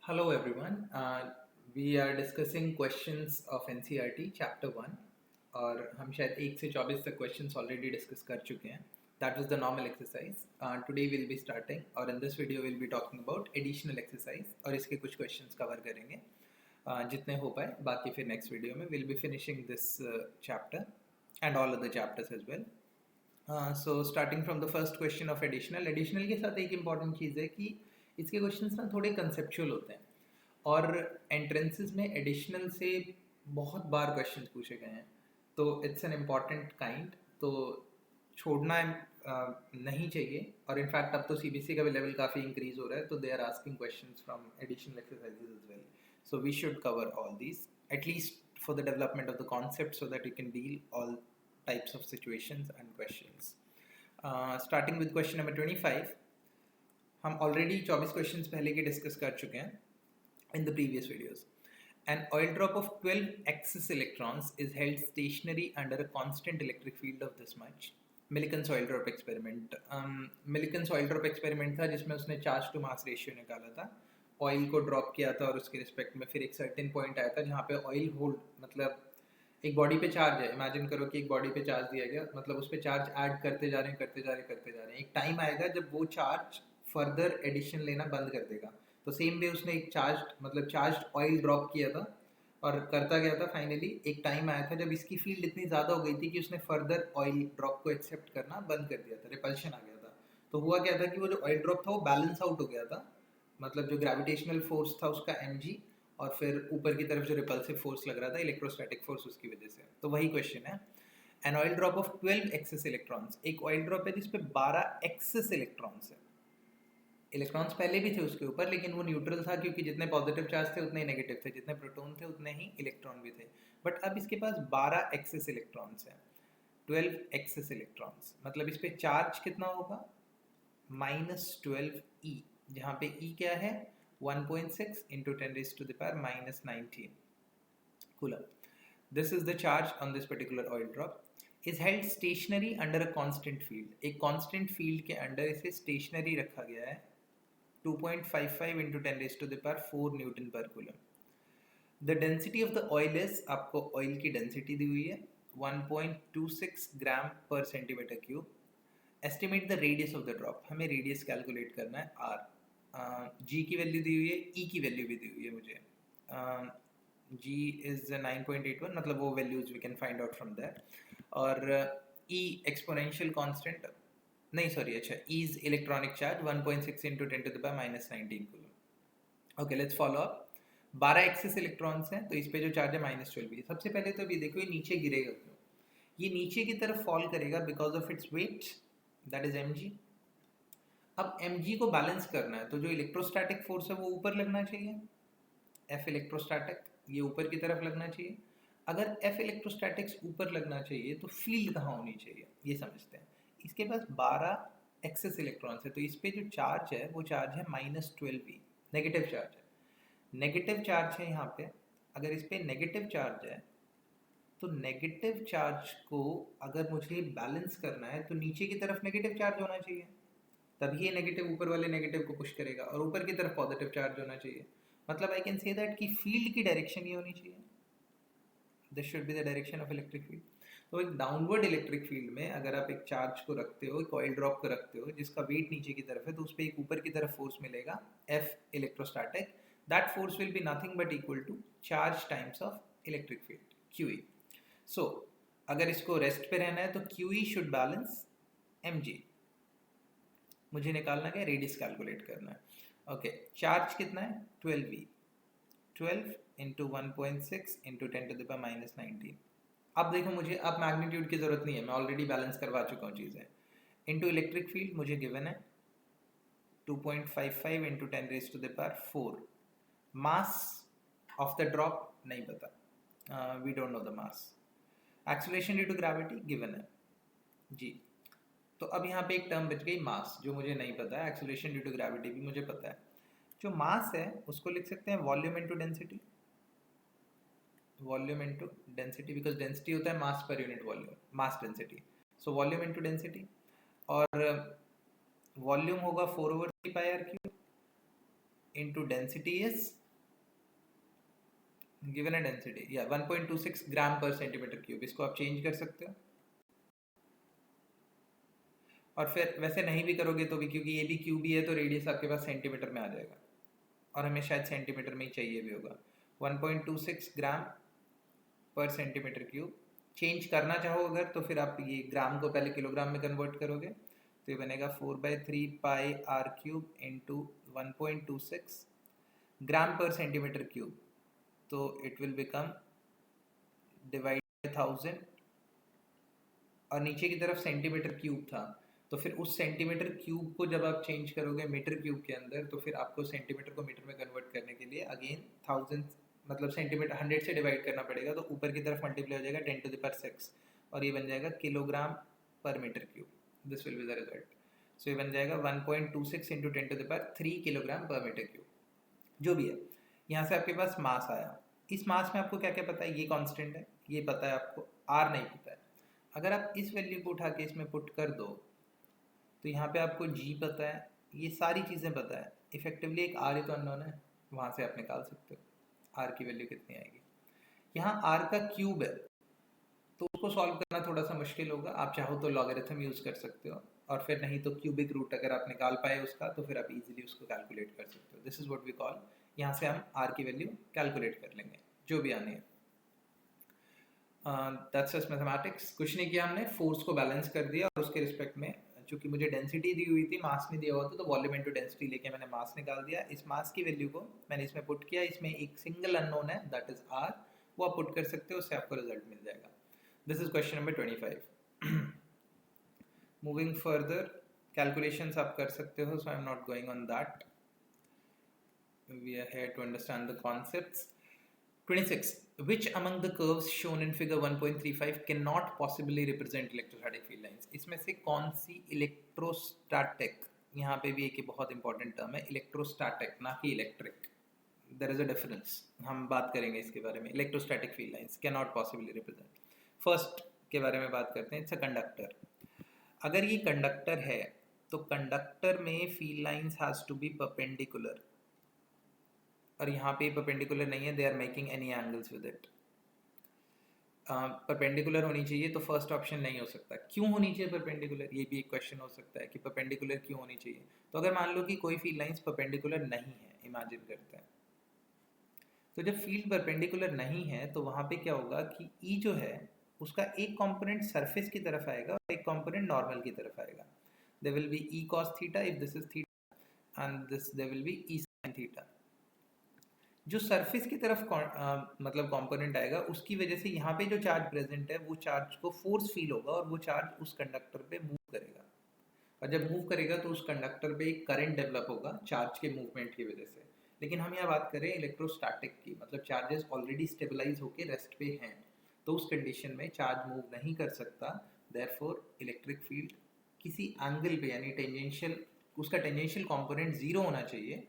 Hello everyone. We are discussing questions of NCERT Chapter 1 और हम शायद 1 से 24 तक questions already discuss कर चुके हैं. That was the normal exercise. Today we'll be starting और in this video we'll be talking about additional exercise और इसके कुछ questions cover करेंगे जितने हो पाए. बाकी फिर next video में we'll be finishing this chapter and all other chapters as well. So starting from the first question of additional के साथ एक important चीज़ है कि इसके क्वेश्चंस ना थोड़े कंसेप्चुअल होते हैं और एंट्रेंसेस में एडिशनल से बहुत बार क्वेश्चंस पूछे गए हैं, तो इट्स एन इम्पॉर्टेंट काइंड, तो छोड़ना नहीं चाहिए. और इनफैक्ट अब तो सीबीएसई का भी लेवल काफ़ी इंक्रीज हो रहा है, तो they are asking questions from additional exercises as well. So we should cover all these at least for the development of the concept so that you can deal all types of situations and questions. Starting with question number 25. हम already 24 questions पहले के discuss कर चुके हैं in the previous videos. An oil drop of 12 excess electrons is held stationary under a constant electric field of this much. Millikan's oil drop experiment. Millikan's oil drop experiment था जिसमें उसने charge to mass ratio निकाला था, oil को drop किया था और उसके रिस्पेक्ट में फिर एक सर्टेन पॉइंट आया था जहाँ पे ऑयल होल्ड, मतलब एक बॉडी पे चार्ज है, इमेजिन करो कि एक बॉडी पे चार्ज दिया गया, मतलब उस पर चार्ज ऐड करते जा रहे हैं. एक टाइम आएगा जब वो चार्ज फर्दर एडिशन लेना बंद कर देगा. तो सेम वे उसने एक चार्ज ऑयल ड्रॉप किया था और करता गया था. फाइनली एक टाइम आया था जब इसकी फील्ड इतनी ज़्यादा हो गई थी कि उसने फर्दर ऑयल ड्रॉप को एक्सेप्ट करना बंद कर दिया था, रिपल्शन आ गया था. तो हुआ क्या था कि वो जो ऑयल ड्रॉप था वो बैलेंस आउट हो गया था, मतलब जो ग्रेविटेशनल फोर्स था उसका mg और फिर ऊपर की तरफ जो रिपल्सिव फोर्स लग रहा था इलेक्ट्रोस्टैटिक फोर्स उसकी वजह से. तो वही क्वेश्चन है. An oil drop of 12 excess electrons, एक ऑयल ड्रॉप है जिसपे 12 एक्सेस इलेक्ट्रॉन्स है. इलेक्ट्रॉन्स पहले भी थे उसके ऊपर, लेकिन वो न्यूट्रल था क्योंकि जितने पॉजिटिव चार्ज थे उतने ही नेगेटिव थे, जितने प्रोटॉन थे उतने ही इलेक्ट्रॉन भी थे. बट अब इसके पास 12 एक्सेस इलेक्ट्रॉन्स हैं. 12 एक्सेस इलेक्ट्रॉन्स मतलब इस पर चार्ज कितना होगा, -12 E, जहाँ पे E क्या है 1.6 into 10⁻⁻19 coulomb. This is the charge on this particular oil drop. Is held stationary under a constant field. एक कांस्टेंट फील्ड के अंडर इसे स्टेशनरी रखा गया है 2.55 into 10⁻⁴ newton per coulomb. The density of the oil is, आपको oil की density दी हुई है 1.26 gram per centimetre cube. Estimate the radius of the drop, हमें रेडियस कैलकुलेट करना है r. g की वैल्यू दी हुई है, e की वैल्यू भी दी हुई है मुझे. g इज 9.81, मतलब वो values we can find out from that. और e एक्सपोनेंशियल कांस्टेंट, नहीं सॉरी, अच्छा, E is electronic charge 1.6 into 10⁻⁻19 coulomb. Okay, let's follow up. 12 excess electrons हैं, तो इस पे जो चार्ज है -12 है. सबसे पहले तो अभी देखो ये नीचे गिरेगा क्यों. ये नीचे की तरफ फॉल करेगा because of its weight, that is mg. अब mg को बैलेंस करना है, तो जो इलेक्ट्रोस्टैटिक फोर्स है वो ऊपर लगना चाहिए, F इलेक्ट्रोस्टैटिक, ये ऊपर की तरफ लगना चाहिए. अगर F इलेक्ट्रोस्टैटिक्स ऊपर लगना चाहिए तो फील्ड कहाँ होनी चाहिए, ये समझते हैं. इसके पास 12 एक्सेस इलेक्ट्रॉन्स है, तो इस पे जो चार्ज है वो चार्ज है -12 E, नेगेटिव चार्ज है. नेगेटिव चार्ज है यहाँ पे. अगर इस पे नेगेटिव चार्ज है तो नेगेटिव चार्ज को अगर मुझे बैलेंस करना है तो नीचे की तरफ नेगेटिव चार्ज होना चाहिए, तभी ये नेगेटिव ऊपर वाले नेगेटिव को पुश करेगा, और ऊपर की तरफ पॉजिटिव चार्ज होना चाहिए. मतलब आई कैन से दैट कि फील्ड की डायरेक्शन ये होनी चाहिए, this should be the direction of electric field. तो एक डाउनवर्ड इलेक्ट्रिक फील्ड में अगर आप एक चार्ज को रखते हो, एक ऑयल ड्रॉप को रखते हो जिसका वेट नीचे की तरफ है, तो उस पर एक ऊपर की तरफ फोर्स मिलेगा F इलेक्ट्रोस्टैटिक. That force will be nothing but equal to charge times of electric field QE. So अगर इसको रेस्ट पे रहना है तो QE शुड बैलेंस mg. मुझे निकालना क्या, रेडियस कैलकुलेट करना है. ओके, चार्ज कितना है 12V, 12 इंटू 1.6 इंटू 10⁻⁻19. अब देखो मुझे अब मैग्नीट्यूड की ज़रूरत नहीं है, मैं ऑलरेडी बैलेंस करवा चुका हूँ चीज़ें. इनटू इलेक्ट्रिक फील्ड मुझे गिवन है 2.55 into 10⁻⁴. Mass of the drop नहीं पता, we don't know the mass. Acceleration due to gravity given है जी. तो अब यहाँ पे एक टर्म बच गई मास, जो मुझे नहीं पता है. एक्सेलरेशन ड्यू टू ग्रेविटी भी मुझे पता है. जो मास है उसको लिख सकते हैं volume into density. Volume into density, because density होता है mass per unit volume, mass density. So volume into density, और वॉल्यूम होगा 4/3 πr cube. into density is given a density, yeah 1.26 gram per centimetre cube. इसको आप change कर सकते हो. और फिर वैसे नहीं भी करोगे तो भी, क्योंकि ये भी क्यूब ही है तो रेडियस आपके पास सेंटीमीटर में आ जाएगा, और हमें शायद सेंटीमीटर में ही चाहिए भी होगा. 1.26 gram per centimetre cube. Change करना चाहो अगर तो फिर आप ये ग्राम को पहले किलोग्राम में कन्वर्ट करोगे तो ये बनेगा 4/3 पाई are cube into 1.26 gram per centimetre cube. तो it will become divide by 1000, और नीचे की तरफ सेंटीमीटर क्यूब था तो फिर उस सेंटीमीटर क्यूब को जब आप चेंज करोगे मीटर क्यूब के अंदर तो फिर आपको सेंटीमीटर को मीटर में कन्वर्ट करने के लिए अगेन 1000 मतलब सेंटीमीटर 100 से डिवाइड करना पड़ेगा. तो ऊपर की तरफ मल्टीप्लाई हो जाएगा 10⁶, और ये बन जाएगा kilogram per metre cube. This will be the result. So ये बन जाएगा 1.26 into 10⁻³ kilogram per metre cube. जो भी है, यहाँ से आपके पास मास आया. इस मास में आपको क्या क्या पता है? ये कांस्टेंट है, ये पता है आपको, आर नहीं पता है. अगर आप इस वैल्यू को उठा के इसमें पुट कर दो तो यहाँ पे आपको जी पता है, ये सारी चीज़ें पता है. इफेक्टिवली एक आर ही तो अननोन है, वहाँ से आप निकाल सकते हो आर की वैल्यू कितनी आएगी. यहाँ आर का क्यूब है तो उसको सॉल्व करना थोड़ा सा मुश्किल होगा. आप चाहो तो लॉगरिथम यूज कर सकते हो, और फिर नहीं तो क्यूबिक रूट अगर आप निकाल पाए उसका तो फिर आप इजीली उसको कैलकुलेट कर सकते हो. This is what we call, यहाँ से हम आर की वैल्यू कैलकुलेट कर लेंगे जो भी आनी है. That's just mathematics. कुछ नहीं किया हमने, फोर्स को बैलेंस कर दिया और उसके रिस्पेक्ट में चूंकि मुझे डेंसिटी दी हुई थी, मास नहीं दिया हुआ था, तो वॉल्यूम इनटू डेंसिटी लेके मैंने मास निकाल दिया. इस मास की वैल्यू को मैंने इसमें पुट किया. इसमें एक सिंगल अननोन है दैट इज आर, वो आप पुट कर सकते हो, उससे आपको रिजल्ट मिल जाएगा. This is question number 25. Moving further, calculations आप कर सकते हो, so I am not going on that. We are here to understand the concepts. 26. Which among the curves shown in figure 1.35 cannot possibly represent electrostatic field lines? इसमें से कौन सी electrostatic, यहाँ पे भी एक बहुत इंपॉर्टेंट टर्म है इलेक्ट्रोस्टैटिक, ना कि electric. There is a difference, हम बात करेंगे इसके बारे में. Electrostatic field lines can not possibly represent. First के बारे में बात करते हैं. It's a conductor. अगर ये कंडक्टर है तो कंडक्टर में field lines has to be perpendicular, और यहाँ पे परपेंडिकुलर नहीं है. They are making any angles with it. Perpendicular होनी चाहिए तो फर्स्ट ऑप्शन नहीं हो सकता. क्यों होनी चाहिए परपेंडिकुलर? ये भी एक क्वेश्चन हो सकता है कि परपेंडिकुलर क्यों होनी चाहिए. तो अगर मान लो कि कोई फील्ड लाइंस परपेंडिकुलर नहीं है, इमेजिन करते हैं, तो जब फील्ड परपेंडिकुलर नहीं है तो वहाँ पे क्या होगा कि ई जो है उसका एक कंपोनेंट सरफेस की तरफ आएगा और एक कंपोनेंट नॉर्मल की तरफ आएगा. There will be E cos theta if this is theta, and this there will be E sin theta. जो सरफेस की तरफ मतलब कंपोनेंट आएगा उसकी वजह से यहाँ पे जो चार्ज प्रेजेंट है वो चार्ज को फोर्स फील होगा और वो चार्ज उस कंडक्टर पे मूव करेगा, और जब मूव करेगा तो उस कंडक्टर पे एक करंट डेवलप होगा चार्ज के मूवमेंट की वजह से. लेकिन हम यहाँ बात करें इलेक्ट्रोस्टैटिक की, मतलब चार्जेस ऑलरेडी स्टेबलाइज होके रेस्ट पे हैं, तो उस कंडीशन में चार्ज मूव नहीं कर सकता. देयरफॉर इलेक्ट्रिक फील्ड किसी एंगल पे, यानी टेंजेंशियल, उसका टेंजेंशियल कंपोनेंट जीरो होना चाहिए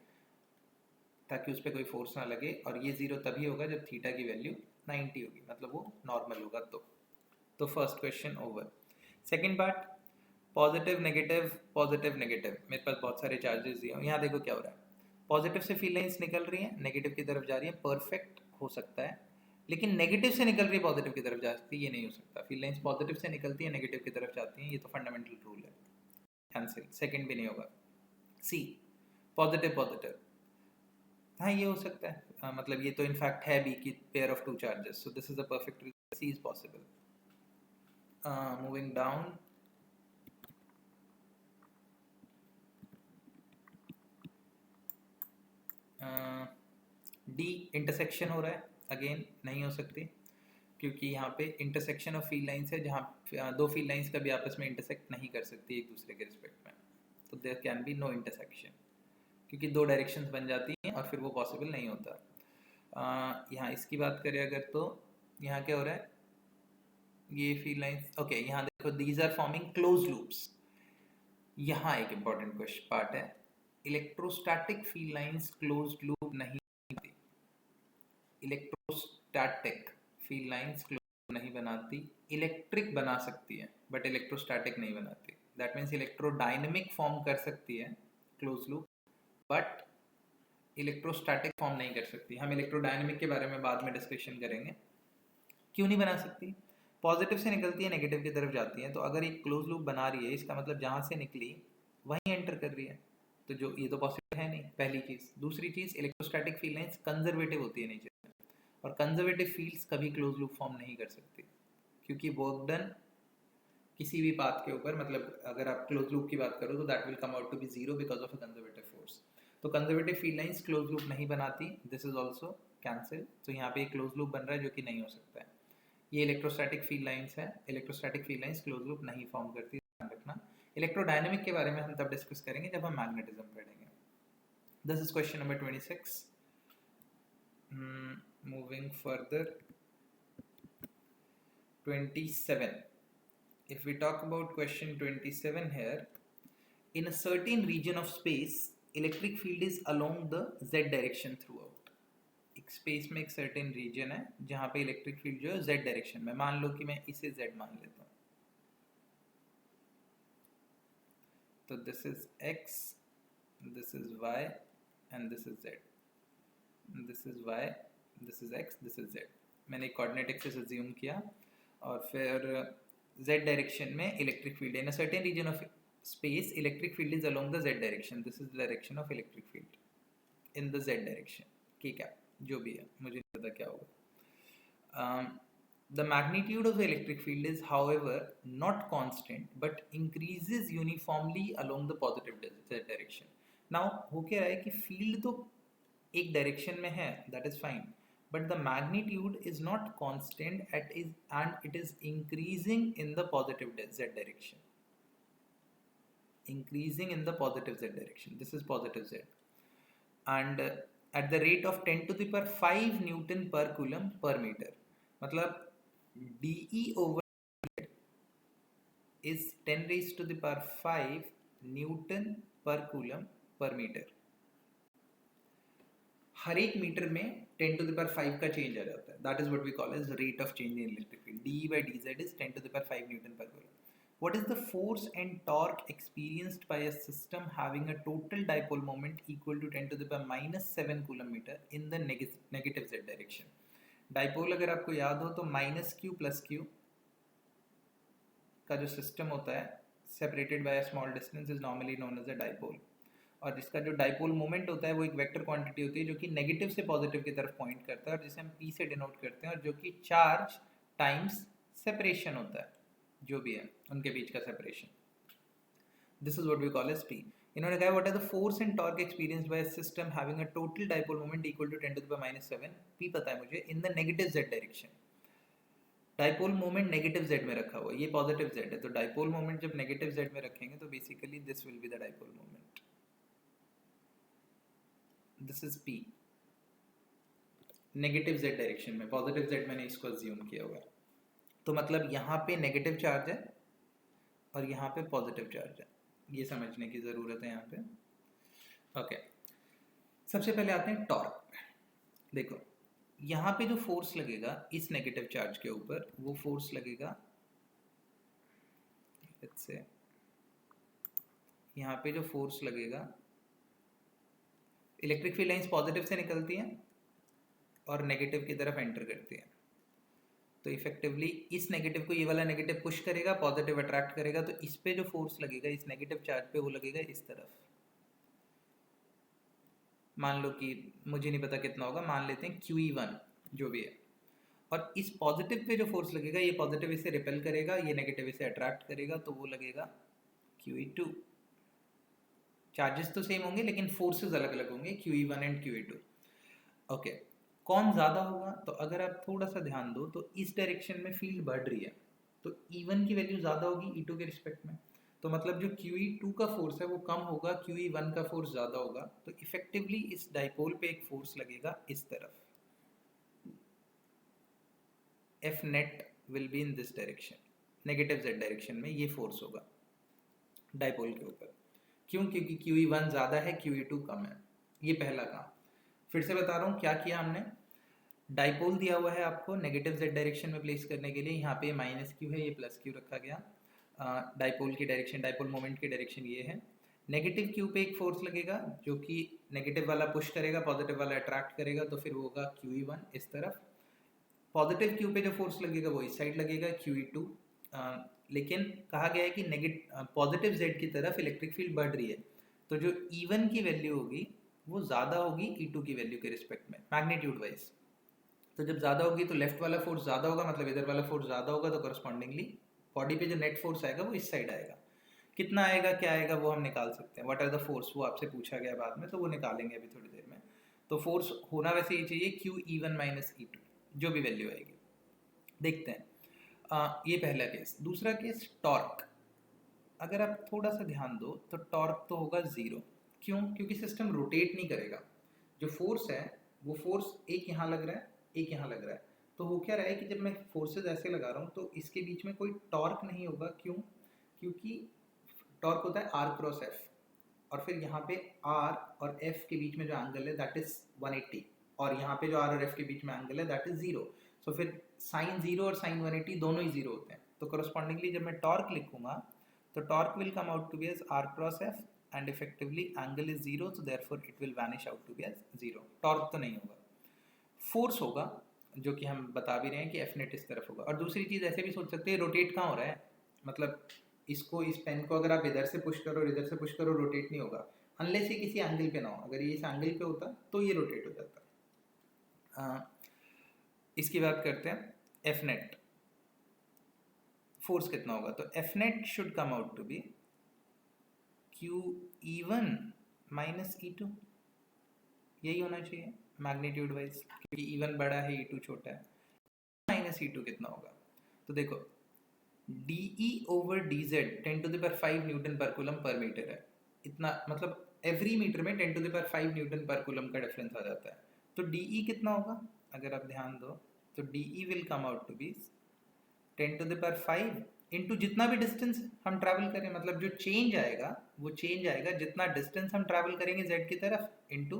ताकि उस पर कोई फोर्स ना लगे, और ये जीरो तभी होगा जब थीटा की वैल्यू 90 होगी, मतलब वो नॉर्मल होगा. तो first question over. Second part, positive negative, positive negative. मेरे पास बहुत सारे चार्जेस दिए हैं. यहाँ देखो क्या हो रहा है. पॉजिटिव से फील्ड लाइंस निकल रही हैं, नेगेटिव की तरफ जा रही है. परफेक्ट हो सकता है, लेकिन नेगेटिव से निकल रही है पॉजिटिव की तरफ जाती है, ये नहीं हो सकता. फील्ड लाइंस पॉजिटिव से निकलती है नेगेटिव की तरफ जाती हैं, ये तो फंडामेंटल रूल है. कैंसिल. सेकंड भी नहीं होगा. सी, पॉजिटिव पॉजिटिव, हाँ ये हो सकता है. मतलब ये तो इनफैक्ट है भी कि pair of two charges, so this is a perfect region. C is possible. Moving down, D, intersection हो रहा है. अगेन नहीं हो सकती, क्योंकि यहाँ पे इंटरसेक्शन ऑफ फील्ड लाइंस है जहाँ दो फील्ड लाइंस कभी आपस में इंटरसेक्ट नहीं कर सकती एक दूसरे के रिस्पेक्ट में, तो there can be no intersection, क्योंकि दो डायरेक्शंस बन जाती हैं और फिर वो पॉसिबल नहीं होता. यहाँ इसकी बात करें अगर, तो यहाँ क्या हो रहा है, ये फील्ड लाइंस, ओके यहाँ देखो, these are forming close loops. यहाँ एक इंपॉर्टेंट क्वेश्चन पार्ट है. Electrostatic field lines close loop नहीं बनाती. इलेक्ट्रोस्टैटिक फील्ड लाइंस क्लोज नहीं बनाती. इलेक्ट्रिक बना सकती है बट इलेक्ट्रोस्टैटिक नहीं बनाती. दैट मीन्स इलेक्ट्रोडायनेमिक फॉर्म कर सकती है close loop, but electrostatic form नहीं कर सकती। हम इलेक्ट्रोडायनेमिक के बारे में बाद में डिस्कशन करेंगे। क्यों नहीं बना सकती? पॉजिटिव से निकलती है, नेगेटिव की तरफ जाती है, तो अगर एक क्लोज लूप बना रही है, इसका मतलब जहाँ से निकली वहीं एंटर कर रही है, तो जो ये तो पॉसिबल है नहीं, पहली चीज़। दूसरी चीज़, इलेक्ट्रोस्टैटिक फील्ड लाइंस कंजर्वेटिव होती है नेचर में, और कंजर्वेटिव फील्ड्स कभी क्लोज लूप फॉर्म नहीं कर सकती, क्योंकि वर्क डन किसी भी पाथ के ऊपर, मतलब अगर आप क्लोज लूप की बात करो तो that will come out to be zero because of a conservative force. तो conservative field lines close loop नहीं बनाती, दिस इज ऑल्सो कैंसिल। तो यहाँ पे एक क्लोज लूप बन रहा है जो कि नहीं हो सकता है। ये इलेक्ट्रोस्टैटिक फील्ड लाइंस है, electrostatic field lines close loop नहीं फॉर्म करती, ध्यान रखना। इलेक्ट्रोडायनेमिक के बारे में हम तब डिस्कस करेंगे जब हम मैग्नेटिज्म पढ़ेंगे। This is question number 26। Moving further, 27. If we talk about question 27 here, in a certain region of space, electric field is along the z direction throughout. एक स्पेस में एक सर्टेन रीजन है जहाँ पे इलेक्ट्रिक फील्ड जो है z direction में, मान लो कि मैं इसे z मान लेता हूँ, तो this is x, this is y and this is z, this is y, this is x, this is z। मैंने एक कोऑर्डिनेट एक्सिस अज्यूम किया, और फिर z डायरेक्शन में electric field, in a certain region of space electric field is along the z direction, this is the direction of electric field in the z direction. ठीक है, जो भी है, मुझे नहीं पता क्या होगा। The magnitude of the electric field is, however, not constant but increases uniformly along the positive z direction. Now हो क्या रहा है कि फील्ड तो एक डायरेक्शन में है, that is fine, but the magnitude is not constant and it is increasing in the positive z direction. Increasing in the positive z direction. This is positive z, and at the rate of 10 to the power 5 Newton per coulomb per meter. मतलब dE over is 10 raised to the power 5 Newton per coulomb per meter. हर एक metre में 10 to the power 5 का change आ जाता है, that is what we call as rate of change in electric field. dE by dz is 10 to the power 5 Newton per coulomb. What is the force and torque experienced by a system having a total dipole moment equal to 10 to the power minus 7 coulomb meter in the negative z direction? Dipole अगर आपको याद हो तो minus Q plus Q का जो system होता है separated by a small distance is normally known as a dipole, और जिसका जो डाइपोल मोमेंट होता है वो एक वेक्टर क्वांटिटी होती है जो कि नेगेटिव से पॉजिटिव की तरफ पॉइंट करता है, और जिसे हम पी से डिनोट करते हैं, और जो कि चार्ज टाइम्स सेपरेशन होता है, जो भी है उनके बीच का separation, this is what we call as P. इन्होंने कहा what are the force and torque experienced by a system having a total dipole moment equal to 10 to the power minus 7, P पता है मुझे, in the negative z direction. Dipole moment negative z में रखा हुआ है, ये positive z है, तो डाइपोल मोमेंट जब नेगेटिव z में रखेंगे तो basically this will be the dipole moment, this is p, negative z direction में, पॉजिटिव z मैंने इसको अज्यूम किया हुआ है, तो मतलब यहाँ पे नेगेटिव चार्ज है और यहाँ पे पॉजिटिव चार्ज है, ये समझने की ज़रूरत है यहाँ पे। ओके, सबसे पहले आते हैं टॉर्क। देखो यहाँ पे जो फोर्स लगेगा इस नेगेटिव चार्ज के ऊपर, वो फोर्स लगेगा, इससे यहाँ पे जो फोर्स लगेगा, इलेक्ट्रिक फील्ड लाइंस पॉजिटिव से निकलती हैं और नेगेटिव की तरफ एंटर करती हैं, तो इफेक्टिवली इस नेगेटिव को ये वाला नेगेटिव पुश करेगा, पॉजिटिव अट्रैक्ट करेगा, तो इस पे जो फोर्स लगेगा इस नेगेटिव चार्ज पे वो लगेगा इस तरफ, मान लो कि मुझे नहीं पता कितना होगा, मान लेते हैं QE1 जो भी है, और इस पॉजिटिव पे जो फोर्स लगेगा ये पॉजिटिव इसे रिपेल करेगा, ये नेगेटिव इसे अट्रैक्ट करेगा, तो वो लगेगा QE2। चार्जेस तो सेम होंगे लेकिन फोर्सेस अलग अलग होंगे, QE1 एंड QE2। ओके, कौन ज़्यादा होगा? तो अगर आप थोड़ा सा ध्यान दो तो इस डायरेक्शन में फील्ड बढ़ रही है, तो E1 की वैल्यू ज़्यादा होगी E2 के रिस्पेक्ट में, तो मतलब जो QE2 का फोर्स है वो कम होगा, QE1 का फोर्स ज़्यादा होगा, तो इफेक्टिवली इस डाइपोल पे एक फोर्स लगेगा इस तरफ, F net will be in this direction, negative z direction में ये फोर्स होगा डाइपोल के ऊपर। क्यों? क्योंकि QE1 ज़्यादा है, QE2 कम है। ये पहला काम। फिर से बता रहा हूँ क्या किया हमने। डाइपोल दिया हुआ है आपको नेगेटिव z डायरेक्शन में प्लेस करने के लिए, यहाँ पे माइनस क्यू है, ये प्लस क्यू रखा गया। डाइपोल की डायरेक्शन, डाइपोल मोमेंट की डायरेक्शन ये है। नेगेटिव क्यू पे एक फोर्स लगेगा जो कि नेगेटिव वाला पुश करेगा, पॉजिटिव वाला अट्रैक्ट करेगा, तो फिर वो होगा QE1 इस तरफ। पॉजिटिव क्यू पे जो फोर्स लगेगा वो इस साइड लगेगा QE2। लेकिन कहा गया है कि पॉजिटिव जेड की तरफ इलेक्ट्रिक फील्ड बढ़ रही है, तो जो E1 की वैल्यू होगी वो ज़्यादा होगी E2 की वैल्यू के रिस्पेक्ट में मैग्नीट्यूड वाइज। तो जब ज़्यादा होगी तो लेफ्ट वाला फोर्स ज़्यादा होगा, मतलब इधर वाला फोर्स ज़्यादा होगा, तो करस्पॉन्डिंगली बॉडी पे जो नेट फोर्स आएगा वो इस साइड आएगा। कितना आएगा क्या आएगा वो हम निकाल सकते हैं, व्हाट आर द फोर्स, वो आपसे पूछा गया बाद में, तो वो निकालेंगे अभी थोड़ी देर में। तो फोर्स होना वैसे ये चाहिए QE1 माइनस E2, जो भी वैल्यू आएगी। देखते हैं। ये पहला केस। दूसरा केस टॉर्क। अगर आप थोड़ा सा ध्यान दो तो टॉर्क तो होगा ज़ीरो। क्यों? क्योंकि सिस्टम रोटेट नहीं करेगा। जो फोर्स है वो फोर्स एक यहाँ लग रहा है, एक यहाँ लग रहा है, तो हो क्या रहा है कि जब मैं फोर्सेस ऐसे लगा रहा हूँ तो इसके बीच में कोई टॉर्क नहीं होगा। क्यों? क्योंकि टॉर्क होता है R क्रॉस F, और फिर यहाँ पे R और F के बीच में जो एंगल है दैट इज 180, और यहाँ पे जो R और F के बीच में एंगल है दैट इज 0। सो फिर साइन 0 और साइन 180 दोनों ही 0 होते हैं। तो करस्पॉन्डिंगली जब मैं टॉर्क लिखूंगा तो torque will come out to be as R cross F and effectively angle is 0, so therefore it will vanish out to be as 0। Torque तो नहीं होगा, फोर्स होगा, जो कि हम बता भी रहे हैं कि F नेट इस तरफ होगा। और दूसरी चीज़ ऐसे भी सोच सकते हैं, रोटेट कहाँ हो रहा है, मतलब इसको, इस पेन को अगर आप इधर से पुश करो और इधर से पुश करो, रोटेट नहीं होगा अनलेस ये किसी एंगल पे ना हो। अगर ये इस एंगल पे होता तो ये रोटेट हो जाता। इसकी बात करते हैं F नेट, फोर्स कितना होगा। तो F net should come out to be QE1 minus E2, यही होना चाहिए मैग्नीट्यूड वाइज, क्योंकि E1 बड़ा है E2 छोटा है। माइनस E2 कितना होगा, तो देखो DE over DZ 10 to the power 5 Newton per coulomb per metre है। इतना मतलब एवरी मीटर में 10 to the power 5 Newton per coulomb का डिफरेंस आ जाता है। तो DE कितना होगा, अगर आप ध्यान दो तो DE will come out to be 10 to the power 5 into जितना भी डिस्टेंस हम ट्रैवल करें, मतलब जो चेंज आएगा वो चेंज आएगा जितना डिस्टेंस हम ट्रैवल करेंगे Z की तरफ, इंटू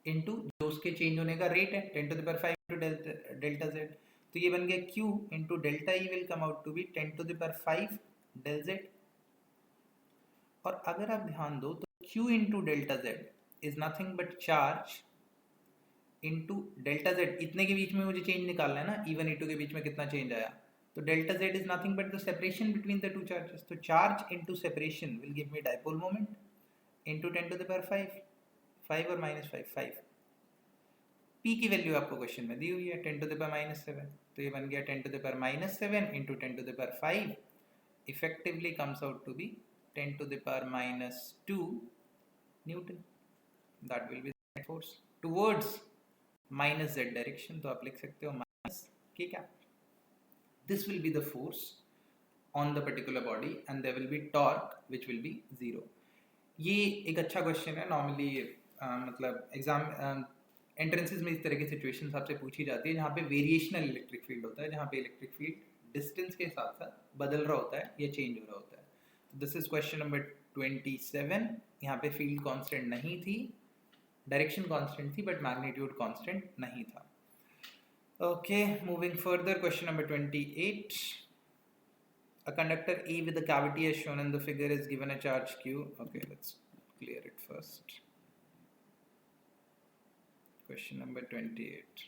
जो उसके चेंज होने का रेट है 10 to the power 5 into delta Z। तो ये बन गया Q into delta E will come out to be 10 to the power 5 del Z। और अगर आप ध्यान दो तो Q into delta Z is nothing but charge into delta Z। इतने के बीच में मुझे चेंज निकालना है ना, E1 E2 के बीच में कितना चेंज आया, तो delta Z is nothing but the separation between the two charges. तो charge into separation will give me dipole moment into 10 to the power 5, 5 और माइनस 5। P की वैल्यू आपको क्वेश्चन में दी हुई है 10 to the power -7, तो ये बन गया 10 to the power -7 into 10 to the power 5 effectively comes out to be 10 to the power -2 Newton। That will be the force towards minus Z direction. तो आप लिख सकते हो minus K cap. This will be the force on the particular body and there will be torque which will be 0। ये एक अच्छा question है। Normally मतलब एग्जाम एंट्रेंसेस में इस तरह की सिचुएशन आपसे पूछी जाती है जहाँ पे वेरिएशनल इलेक्ट्रिक फील्ड होता है, जहाँ पे इलेक्ट्रिक फील्ड डिस्टेंस के साथ साथ बदल रहा होता है या चेंज हो रहा होता है। तो दिस इज क्वेश्चन नंबर 27। यहाँ पे फील्ड कांस्टेंट नहीं थी, डायरेक्शन कांस्टेंट थी बट मैग्नीट्यूड कांस्टेंट नहीं था। Okay, moving further, question number 28। A conductor A with a cavity as shown in the figure is given a charge Q. Okay, let's clear it first. Question number 28.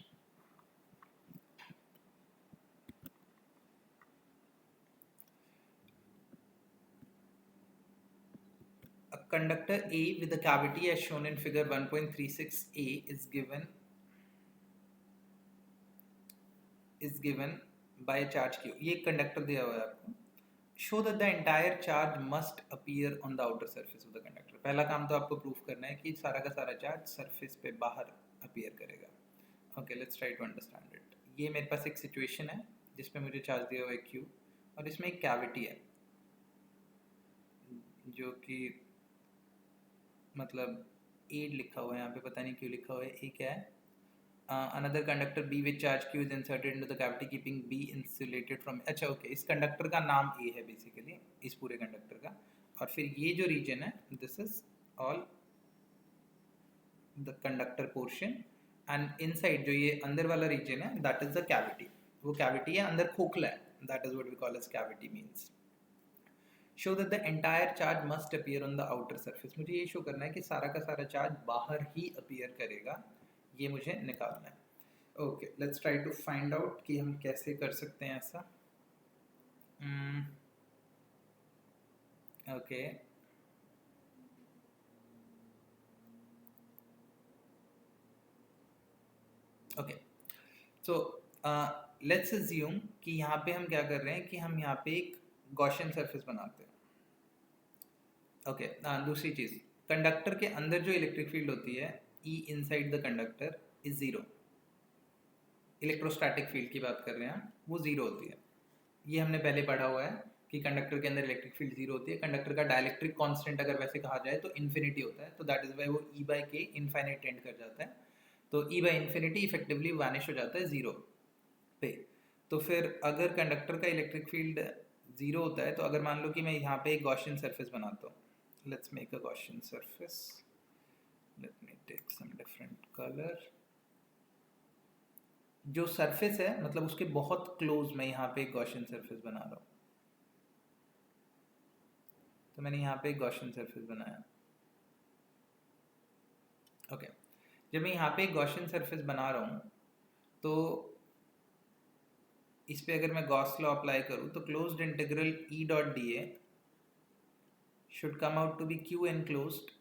A conductor A with a cavity as shown in figure 1.36a is given by a charge Q. ये conductor दिया हुआ है आपको। Show that the entire charge must appear on the outer surface of the conductor। पहला काम तो आपको proof करना है कि सारा का सारा चार्ज सरफेस पे बाहर अपीयर करेगा। Okay, let's try to understand it. ये मेरे पास एक सिचुएशन है जिसमें मुझे चार्ज दिया हुआ है Q और इसमें एक कैविटी है जो कि मतलब A लिखा हुआ है यहाँ पे, पता नहीं क्यों लिखा हुआ है, A क्या है। Another conductor B with charge Q is inserted into the cavity keeping B insulated from। अच्छा ओके, इस कंडक्टर का नाम A है बेसिकली, इस पूरे कंडक्टर का। और फिर ये जो रीजन है this is all the conductor portion and inside जो ये अंदर वाला रीजन है दैट इज द कैविटी। वो कैविटी है, अंदर खोखला है, that is what we call as cavity means. Show that the entire charge must appear on the outer surface. मुझे ये शो करना है कि सारा का सारा चार्ज बाहर ही अपीयर करेगा, ये मुझे निकालना है। Okay, let's try to find out कि हम कैसे कर सकते हैं ऐसा। Okay, okay, so let's assume कि यहाँ पे हम क्या कर रहे हैं कि हम यहाँ पे एक गॉसियन सरफेस बनाते हैं। ओके, दूसरी चीज़, कंडक्टर के अंदर जो इलेक्ट्रिक फील्ड होती है E inside the conductor is zero. Electrostatic field की बात कर रहे हैं, वो ज़ीरो होती है। ये हमने पहले पढ़ा हुआ है कि कंडक्टर के अंदर इलेक्ट्रिक फील्ड ज़ीरो होती है। कंडक्टर का डाइलेक्ट्रिक कांस्टेंट अगर वैसे कहा जाए तो इन्फिनिटी होता है, तो दैट इज़ वाई वो E/K इनफाइनाइट टेंड कर जाता है। तो E/इन्फिनिटी इफेक्टिवली वैनिश हो जाता है ज़ीरो पे। तो फिर अगर कंडक्टर का इलेक्ट्रिक फील्ड ज़ीरो होता है, तो अगर मान लो कि मैं यहाँ पे एक गॉसियन सरफेस बनाता हूँ, let's make a Gaussian surface, let me take some different colour. जो सरफेस है मतलब उसके बहुत क्लोज मैं यहाँ पे एक गॉसियन सरफेस बना रहा हूँ। तो मैंने यहाँ पे एक गॉसियन सरफेस बनाया। ओके, जब मैं यहाँ पे एक गॉसियन सरफेस बना रहा हूँ तो इस पे अगर मैं गॉस लॉ अप्लाई करूँ तो closed integral E dot D A should come out to be Q enclosed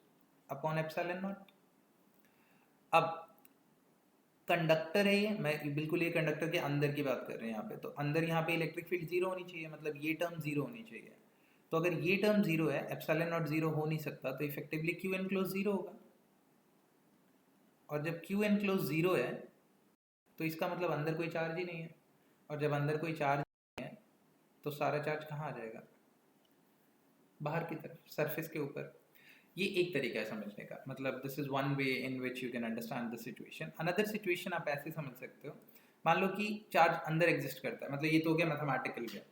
upon epsilon naught. अब कंडक्टर है ये, मैं बिल्कुल ये कंडक्टर के अंदर की बात कर रहे हैं यहाँ पे, तो अंदर यहाँ पे इलेक्ट्रिक फील्ड जीरो होनी चाहिए, मतलब ये टर्म जीरो होनी चाहिए। तो अगर ये टर्म जीरो है, एप्सिलॉन नॉट जीरो हो नहीं सकता, तो इफेक्टिवली Q enclosed जीरो होगा। और जब Q enclosed जीरो है तो इसका मतलब अंदर कोई चार्ज ही नहीं है, और जब अंदर कोई चार्ज नहीं है तो सारा चार्ज कहाँ आ जाएगा? बाहर की तरफ, सरफेस के ऊपर। ये एक तरीका है समझने का, मतलब this is one way in which you can understand the situation. Another situation आप ऐसे समझ सकते हो, मान लो कि चार्ज अंदर एग्जिस्ट करता है, मतलब ये तो हो गया मैथमेटिकल गया,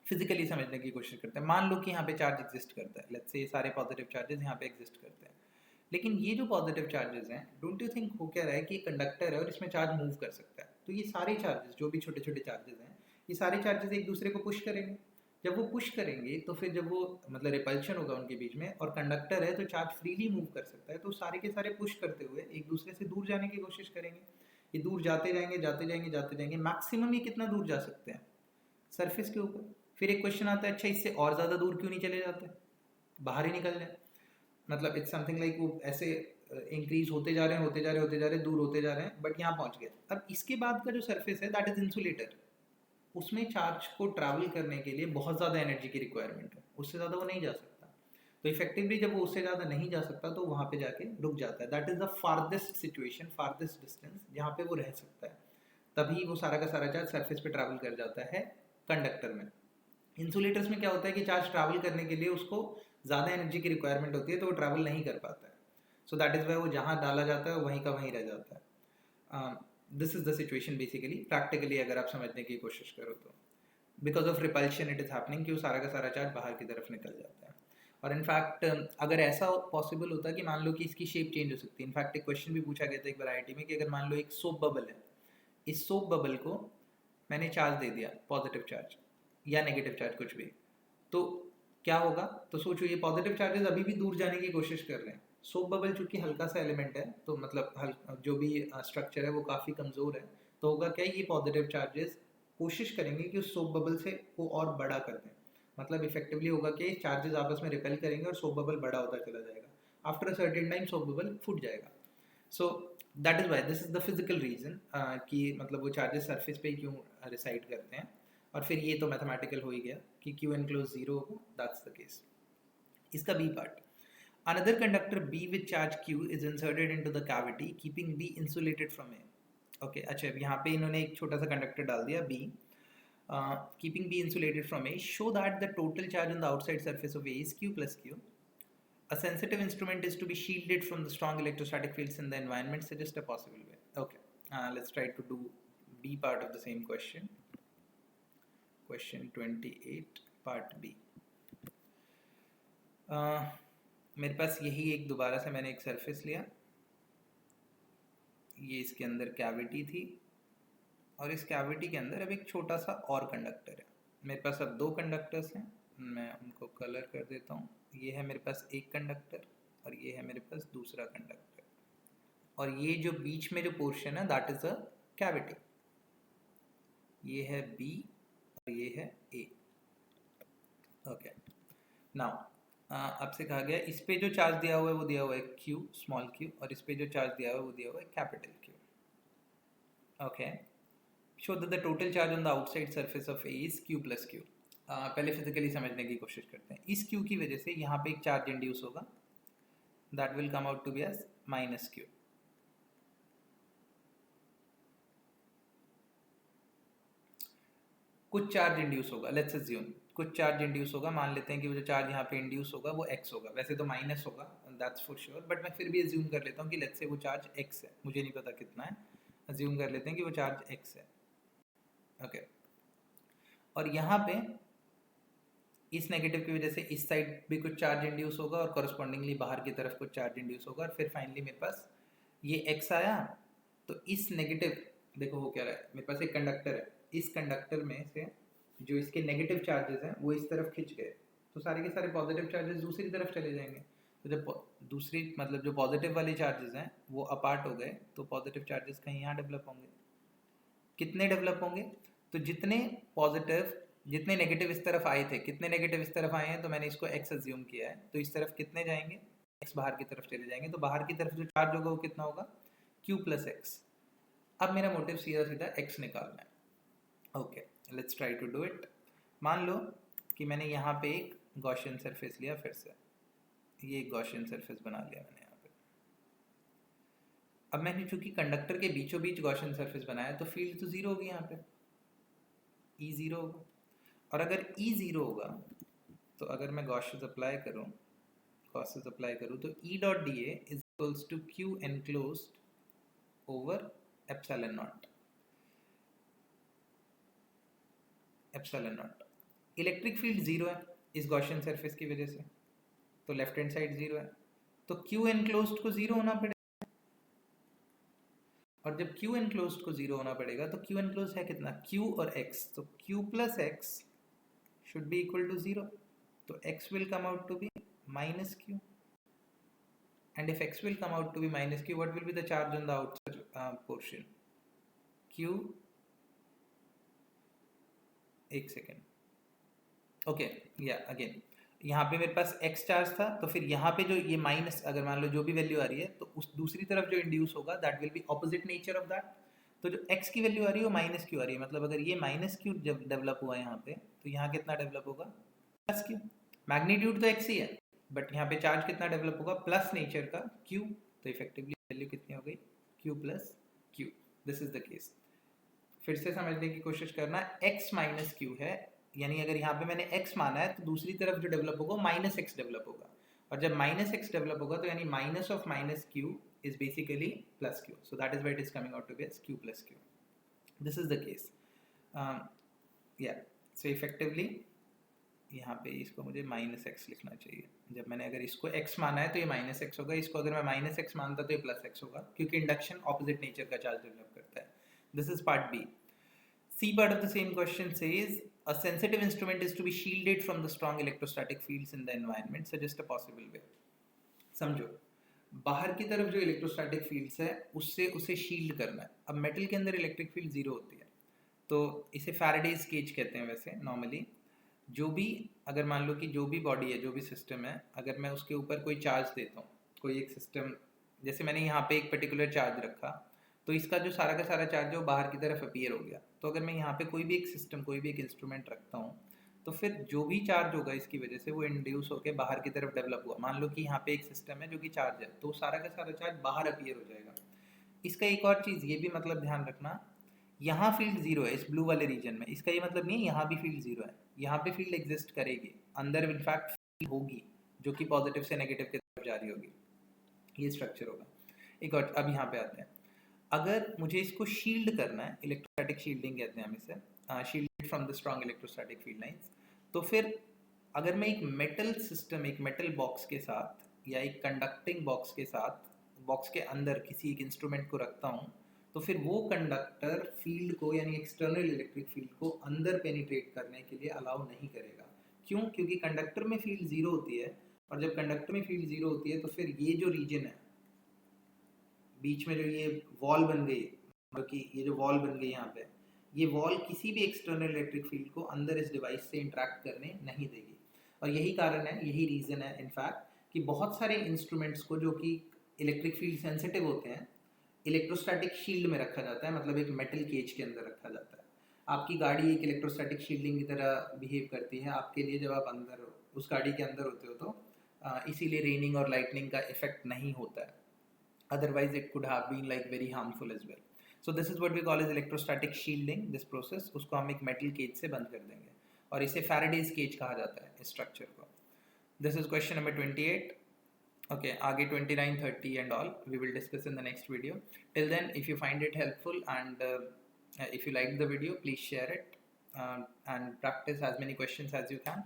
फिजिकली समझने की कोशिश करते हैं। मान लो कि यहाँ पे चार्ज एग्जिस्ट करता है, लेट्स से ये सारे पॉजिटिव चार्जेस यहाँ पे एग्जिस्ट करते हैं, लेकिन ये जो पॉजिटिव चार्जेस हैं, डोंट यू थिंक हो क्या रहा है कि कंडक्टर है और इसमें चार्ज मूव कर सकता है, तो ये सारे चार्जेस जो भी छोटे छोटे चार्जेस हैं, ये सारे चार्जेस एक दूसरे को पुश करेंगे। जब वो पुश करेंगे तो फिर जब वो मतलब रिपल्शन होगा उनके बीच में, और कंडक्टर है तो चार्ज फ्रीली मूव कर सकता है, तो सारे के सारे पुश करते हुए एक दूसरे से दूर जाने की कोशिश करेंगे। ये दूर जाते जाएंगे जाते जाएंगे जाते जाएंगे, मैक्सिमम ये कितना दूर जा सकते हैं? सरफेस के ऊपर। फिर एक क्वेश्चन आता है, अच्छा इससे और ज़्यादा दूर क्यों नहीं चले जाते, बाहर ही निकल जाए? मतलब इट्स समथिंग लाइक वो ऐसे इंक्रीज होते जा रहे हैं होते जा रहे हैं होते जा रहे हैं, दूर होते जा रहे हैं, बट यहाँ पहुँच गए। अब इसके बाद का जो सरफेस है दैट इज इंसुलेटर, उसमें चार्ज को ट्रैवल करने के लिए बहुत ज़्यादा एनर्जी की रिक्वायरमेंट है, उससे ज़्यादा वो नहीं जा सकता। तो इफेक्टिवली जब वो उससे ज़्यादा नहीं जा सकता तो वहाँ पे जाके रुक जाता है। That is the farthest situation, farthest distance जहाँ पे वो रह सकता है, तभी वो सारा का सारा चार्ज सरफेस पे ट्रैवल कर जाता है कंडक्टर में। इंसुलेटर्स में क्या होता है कि चार्ज ट्रैवल करने के लिए उसको ज़्यादा एनर्जी की रिक्वायरमेंट होती है, तो वो ट्रैवल नहीं कर पाता है। सो दैट इज़ वाई वो जहाँ डाला जाता है वहीं का वहीं रह जाता है। This is the situation basically, practically अगर आप समझने की कोशिश करो तो। Because of repulsion it is happening कि वो सारा का सारा चार्ज बाहर की तरफ निकल जाता है। और इनफैक्ट अगर ऐसा पॉसिबल होता कि मान लो कि इसकी शेप चेंज हो सकती है, इनफैक्ट एक क्वेश्चन भी पूछा गया था एक बार IIT में कि अगर मान लो एक सोप बबल है, इस सोप बबल को मैंने चार्ज दे दिया, पॉजिटिव चार्ज या नेगेटिव चार्ज कुछ भी, तो क्या होगा? तो सोचो ये पॉजिटिव चार्जेस अभी भी दूर जाने की कोशिश कर रहे हैं। सोप बबल चूंकि हल्का सा एलिमेंट है, तो मतलब जो भी स्ट्रक्चर है वो काफ़ी कमज़ोर है, तो होगा क्या, ये पॉजिटिव चार्जेस कोशिश करेंगे कि उस सोप बबल से को और बड़ा कर दें। मतलब इफेक्टिवली होगा कि चार्जेस आपस में रिपेल करेंगे और सोप बबल बड़ा होता चला जाएगा। After a certain time soap bubble फूट जाएगा। So that is why, this is the physical reason कि मतलब वो चार्जेस सरफेस पे क्यों रिसाइड करते हैं। और फिर ये तो मैथमेटिकल हो ही गया कि Q enclosed जीरो होगा, दैट्स द केस। इसका B part, another conductor B with charge Q is inserted into the cavity keeping B insulated from A. Okay, अच्छा यहाँ पे इन्होंने एक छोटा सा कंडक्टर डाल दिया B, keeping B insulated from A, show that the total charge on the outside surface of A is Q plus Q. A sensitive instrument is to be shielded from the strong electrostatic fields in the environment. Suggest a possible way. Okay, let's try to do B part of the same question. Question 28 part B. मेरे पास यही एक दोबारा से मैंने एक surface लिया, ये इसके अंदर कैविटी थी, और इस कैविटी के अंदर अब एक छोटा सा और कंडक्टर है। मेरे पास अब दो कंडक्टर्स हैं, मैं उनको कलर कर देता हूँ। ये है मेरे पास एक कंडक्टर और ये है मेरे पास दूसरा कंडक्टर, और ये जो बीच में जो पोर्शन है दैट इज अ कैविटी। ये है बी और ये है ए। ओके, नाउ आपसे कहा गया इस पे जो चार्ज दिया हुआ है वो दिया हुआ है क्यू, स्मॉल क्यू, और इस पे जो चार्ज दिया हुआ है वो दिया हुआ है capital Q. Okay, show that the total charge on the outside surface of A is Q plus Q। पहले फिजिकली समझने की कोशिश करते हैं। इस Q की वजह से यहाँ पे एक चार्ज इंड्यूस होगा, that will come out to be as minus Q। कुछ चार्ज इंड्यूस होगा, लेट्स अज्यूम कुछ चार्ज इंड्यूस होगा, मान लेते हैं कि वो जो चार्ज यहाँ पे इंड्यूस होगा वो x होगा, वैसे तो माइनस होगा दैट्स फॉर श्योर, बट मैं फिर भी अज्यूम कर लेता हूँ कि लेट्स से वो चार्ज x है, मुझे नहीं पता कितना है, अज्यूम कर लेते हैं कि वो चार्ज x है। ओके, और यहाँ पे इस नेगेटिव की वजह से इस साइड भी कुछ चार्ज इंड्यूस होगा और कॉरस्पॉन्डिंगली बाहर की तरफ कुछ चार्ज इंड्यूस होगा, और फिर फाइनली मेरे पास ये x आया। तो इस नेगेटिव, देखो हो क्या रहा है, मेरे पास एक कंडक्टर है, इस कंडक्टर में से जो इसके नेगेटिव चार्जेस हैं वो इस तरफ खिंच गए, तो सारे के सारे पॉजिटिव चार्जेस दूसरी तरफ चले जाएंगे। तो जब दूसरी मतलब जो पॉजिटिव वाले चार्जेस हैं वो अपार्ट हो गए, तो पॉजिटिव चार्जेस कहीं यहाँ डेवलप होंगे। कितने डेवलप होंगे? तो जितने पॉजिटिव, जितने नेगेटिव इस तरफ आए थे, कितने नेगेटिव इस तरफ आए हैं, तो मैंने इसको x अज्यूम किया है, तो इस तरफ कितने जाएंगे, x बाहर की तरफ चले जाएंगे, तो बाहर की तरफ जो चार्ज होगा वो कितना होगा, q प्लस x। अब मेरा मोटिव सीधा सीधा x निकालना है। Okay, let's try to do it. मान लो कि मैंने यहाँ पे एक गॉसियन सरफेस लिया, फिर से ये एक गॉसियन सरफेस बना लिया मैंने यहाँ पे। अब मैंने चूंकि कंडक्टर के बीचों बीच गॉसियन सरफेस बनाया तो फील्ड तो जीरो होगी यहाँ पे, E जीरो होगा, और अगर E जीरो होगा तो अगर मैं गॉसियन अप्लाई करूँ तो E dot D A is equals to Q enclosed over epsilon naught. Electric field zero है इस गॉसियन सरफेस की वजह से, तो लेफ्ट हैंड साइड जीरो है, तो क्यू एनक्लोज्ड को जीरो होना पड़ेगा, और जब क्यू एनक्लोज्ड को जीरो होना पड़ेगा तो क्यू एनक्लोज्ड है कितना, क्यू और एक्स, तो Q plus x should be equal to 0, so x will come out to be minus q, and if x will come out to be minus q, what will be the charge on the outside portion, q, एक second, okay या again यहाँ पे मेरे पास x charge था, तो फिर यहाँ पे जो ये माइनस, अगर मान लो जो भी वैल्यू आ रही है तो उस दूसरी तरफ जो इंड्यूस होगा that will be opposite nature of that. तो जो x की वैल्यू आ रही है वो माइनस क्यू आ रही है, मतलब अगर ये माइनस क्यू जब डेवलप हुआ है यहाँ पे, तो यहाँ कितना डेवलप होगा, प्लस क्यू। मैग्नीट्यूड तो x ही है, बट यहाँ पे चार्ज कितना डेवलप होगा, प्लस नेचर का q, तो इफेक्टिवली वैल्यू कितनी हो गई, q plus q। This is the case. फिर से समझने की कोशिश करना, x माइनस क्यू है, यानी अगर यहाँ पे मैंने x माना है तो दूसरी तरफ जो डेवलप होगा माइनस एक्स डेवलप होगा, और जब माइनस एक्स डेवलप होगा तो यानी minus of minus Q is basically plus q, so that is why it is coming out to be as q plus q. This is the case. Yeah, so effectively यहाँ पे इसको मुझे minus x लिखना चाहिए, जब मैंने अगर इसको x माना है तो ये माइनस एक्स होगा, इसको अगर मैं माइनस एक्स मानता तो ये प्लस एक्स होगा, क्योंकि इंडक्शन ऑपोजिट नेचर का चार्ज डेवलप करता है। This is part B. C part of the same question says a sensitive instrument is to be shielded from the strong electrostatic fields in the environment. Suggest a possible way. समझो, बाहर की तरफ जो electrostatic fields है उससे उसे shield करना है। अब मेटल के अंदर इलेक्ट्रिक फील्ड जीरो होती है, तो इसे फैराडेज केज कहते हैं वैसे नॉर्मली। जो भी, अगर मान लो कि जो भी बॉडी है, जो भी सिस्टम है, अगर मैं उसके ऊपर कोई चार्ज देता हूँ, कोई एक सिस्टम, जैसे मैंने यहाँ पे एक पर्टिकुलर चार्ज रखा, तो इसका जो सारा का सारा चार्ज है वो बाहर की तरफ अपीयर हो गया। तो अगर मैं यहाँ पे कोई भी एक सिस्टम, कोई भी एक इंस्ट्रूमेंट रखता हूँ, तो फिर जो भी चार्ज होगा इसकी वजह से वो इंड्यूस होकर बाहर की तरफ डेवलप हुआ। मान लो कि यहाँ पे एक सिस्टम है जो कि चार्ज है, तो सारा का सारा चार्ज बाहर अपीयर हो जाएगा। इसका एक और चीज़ ये भी मतलब ध्यान रखना, यहाँ फील्ड जीरो है इस ब्लू वाले रीजन में, इसका ये मतलब नहीं है यहाँ भी फील्ड जीरो है, यहाँ पे फील्ड एग्जिस्ट करेगी, अंदर इनफैक्ट फील्ड होगी जो कि पॉजिटिव से नेगेटिव की तरफ जा रही होगी, ये स्ट्रक्चर होगा। एक और, अब यहाँ पे आते हैं, अगर मुझे इसको शील्ड करना है, इलेक्ट्रोस्टैटिक शील्डिंग कहते हैं हम इसे, shield from the strong electrostatic field lines, तो फिर अगर मैं एक मेटल सिस्टम, एक मेटल बॉक्स के साथ या एक कंडक्टिंग बॉक्स के साथ, बॉक्स के अंदर किसी एक इंस्ट्रूमेंट को रखता हूँ, तो फिर वो कंडक्टर फील्ड को, यानी एक्सटर्नल इलेक्ट्रिक फील्ड को अंदर पेनिट्रेट करने के लिए अलाउ नहीं करेगा। क्यों? क्योंकि कंडक्टर में फील्ड जीरो होती है, और जब कंडक्टर में फील्ड जीरो होती है तो फिर ये जो रीजन है बीच में, जो ये वॉल बन गई, मतलब कि ये जो वॉल बन गई यहाँ पे, ये वॉल किसी भी एक्सटर्नल इलेक्ट्रिक फील्ड को अंदर इस डिवाइस से इंटरेक्ट करने नहीं देगी। और यही कारण है, यही रीज़न है इनफैक्ट, कि बहुत सारे इंस्ट्रूमेंट्स को जो कि इलेक्ट्रिक फील्ड सेंसिटिव होते हैं, इलेक्ट्रोस्टैटिक शील्ड में रखा जाता है, मतलब एक मेटल केज के अंदर रखा जाता है। आपकी गाड़ी एक इलेक्ट्रोस्टैटिक शील्डिंग की तरह बिहेव करती है आपके लिए जब आप अंदर उस गाड़ी के अंदर होते हो, तो इसीलिए रेनिंग और लाइटनिंग का इफेक्ट नहीं होता है, otherwise it could have been like very harmful as well. So this is what we call as electrostatic shielding, this process, उसको हम एक metal cage से बंद कर देंगे, और इसे Faraday's cage कहा जाता है इस structure को. This is question number 28. Okay, आगे 29, 30 and all we will discuss in the next video. Till then, if you find it helpful and if you like the video, please share it and practice as many questions as you can.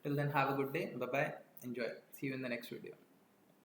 Till then, have a good day. Bye bye. Enjoy. See you in the next video.